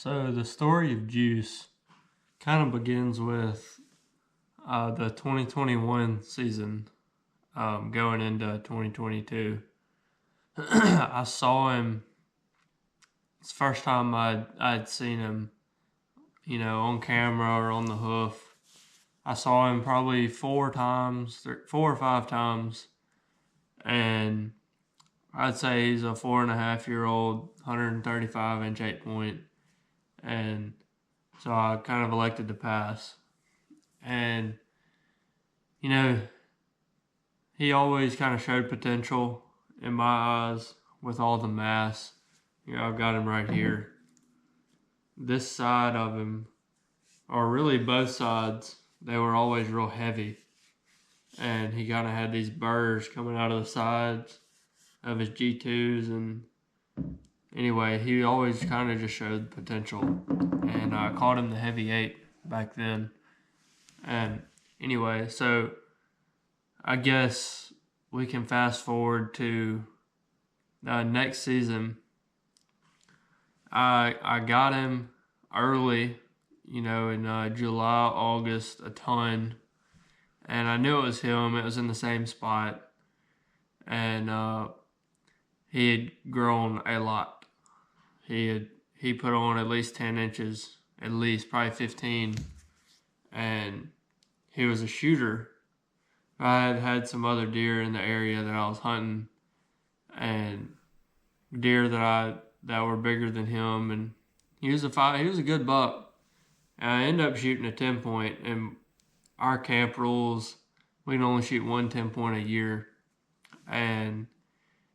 So the story of Juice kind of begins with the 2021 season going into 2022. I saw him. It's the first time I'd seen him, on camera or on the hoof. I saw him probably four or five times, and I'd say he's a 4.5-year-old, 135-inch 8-point, and so I kind of elected to pass. And, he always kind of showed potential in my eyes with all the mass. I've got him right here. This side of him, or really both sides, they were always real heavy. And he kind of had these burrs coming out of the sides of his G2s. And anyway, he always kind of just showed potential. And I called him the heavy 8 back then. And anyway, so I guess we can fast forward to next season. I got him early, in July, August, a ton. And I knew it was him. It was in the same spot. And he had grown a lot. He put on at least 10 inches, at least, probably 15. And he was a shooter. I had some other deer in the area that I was hunting, and deer that were bigger than him, and he was a good buck. And I ended up shooting a 10-point, and our camp rules, we can only shoot one 10-point a year. And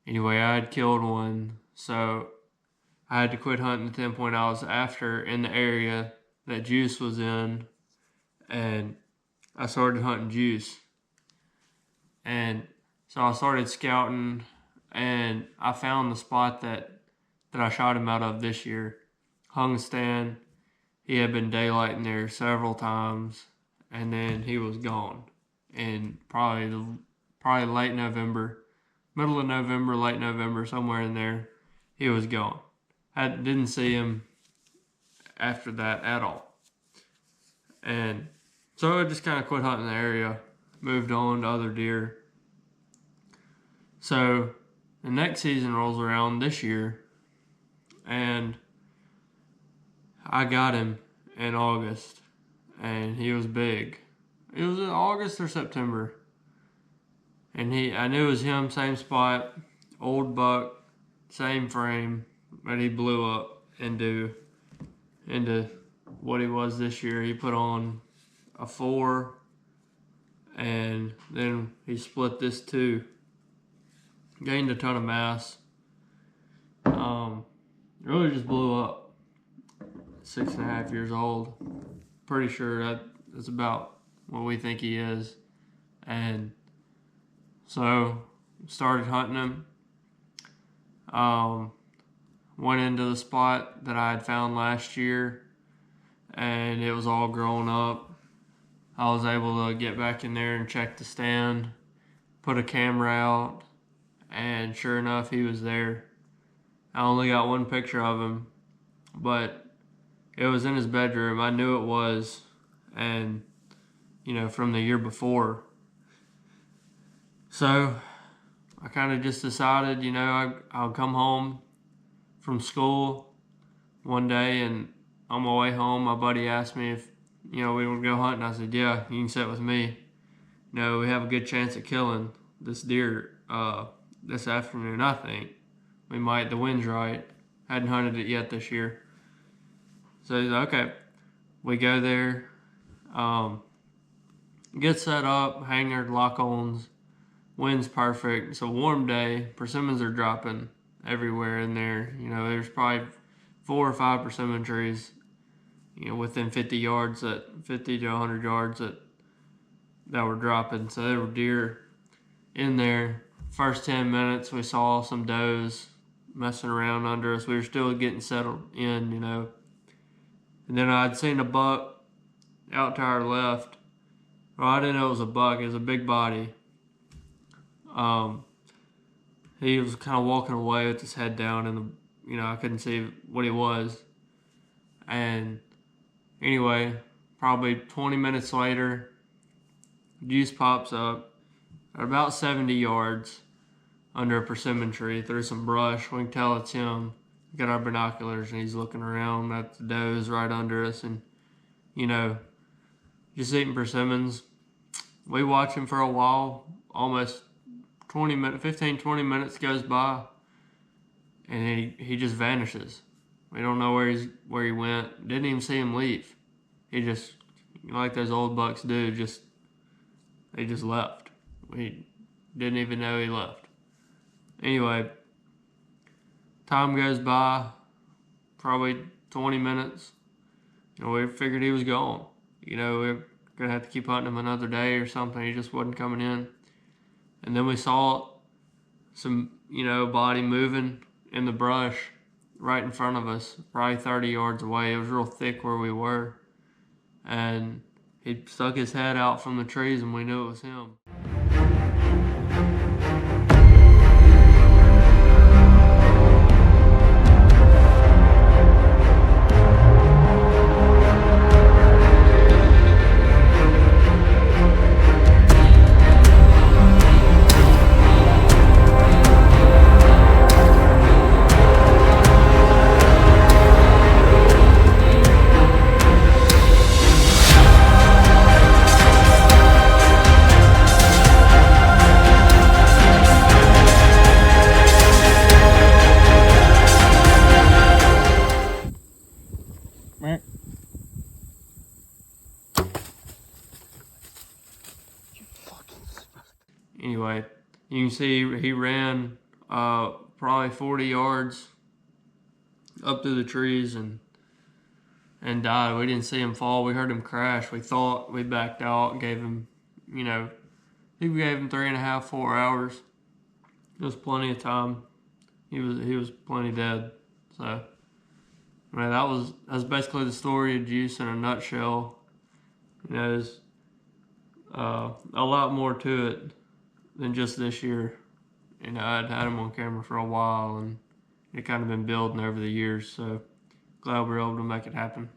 anyway, I had killed one, so I had to quit hunting the 10-point I was after in the area that Juice was in, and I started hunting Juice. And so I started scouting, and I found the spot that I shot him out of this year. Hung a stand. He had been daylighting there several times, and then he was gone. And probably late November, middle of November, late November, somewhere in there, he was gone. I didn't see him after that at all. And so I just kind of quit hunting the area, moved on to other deer. So the next season rolls around this year, and I got him in August, and he was big. It was in August or September, and I knew it was him, same spot, old buck, same frame, but he blew up into what he was this year. He put on a 4, and then he split this 2. Gained a ton of mass. Really just blew up. 6.5 years old. Pretty sure that's about what we think he is. And so started hunting him. Went into the spot that I had found last year, and it was all grown up. I was able to get back in there and check the stand, put a camera out, and sure enough, he was there. I only got one picture of him, but it was in his bedroom. I knew it was, and, from the year before. So I kind of just decided, I'll come home from school one day, and on my way home, my buddy asked me if, we would go hunting. I said, yeah, you can sit with me. We have a good chance of killing this deer this afternoon, I think. We might, the wind's right. Hadn't hunted it yet this year. So he's like, okay. We go there, get set up, hanger, lock-ons, wind's perfect. It's a warm day. Persimmons are dropping everywhere in there. There's probably 4 or 5 persimmon trees, within 50 to 100 yards that were dropping. So there were deer in there. First 10 minutes, we saw some does messing around under us. We were still getting settled in, And then I'd seen a buck out to our left. Well, I didn't know it was a buck. It was a big body. He was kind of walking away with his head down, and I couldn't see what he was. And anyway, probably 20 minutes later, Juice pops up at about 70 yards under a persimmon tree through some brush. We can tell it's him. We got our binoculars and he's looking around at the does right under us and, just eating persimmons. We watch him for a while, almost 20 minutes goes by, and he just vanishes. We don't know where he went. Didn't even see him leave. He just, like those old bucks do, they just left. We didn't even know he left. Anyway, time goes by, probably 20 minutes. We figured he was gone. We're gonna have to keep hunting him another day or something. He just wasn't coming in. And then we saw some, body moving in the brush right in front of us, probably 30 yards away. It was real thick where we were. And he stuck his head out from the trees and we knew it was him. Anyway, you can see he ran probably 40 yards up through the trees and died. We didn't see him fall. We heard him crash. We thought we backed out, gave him, I think we gave him 3.5, 4 hours. It was plenty of time. He was plenty dead. So, that's basically the story of Juice in a nutshell. There's a lot more to it than just this year. I'd had him on camera for a while and it kind of been building over the years, so glad we were able to make it happen.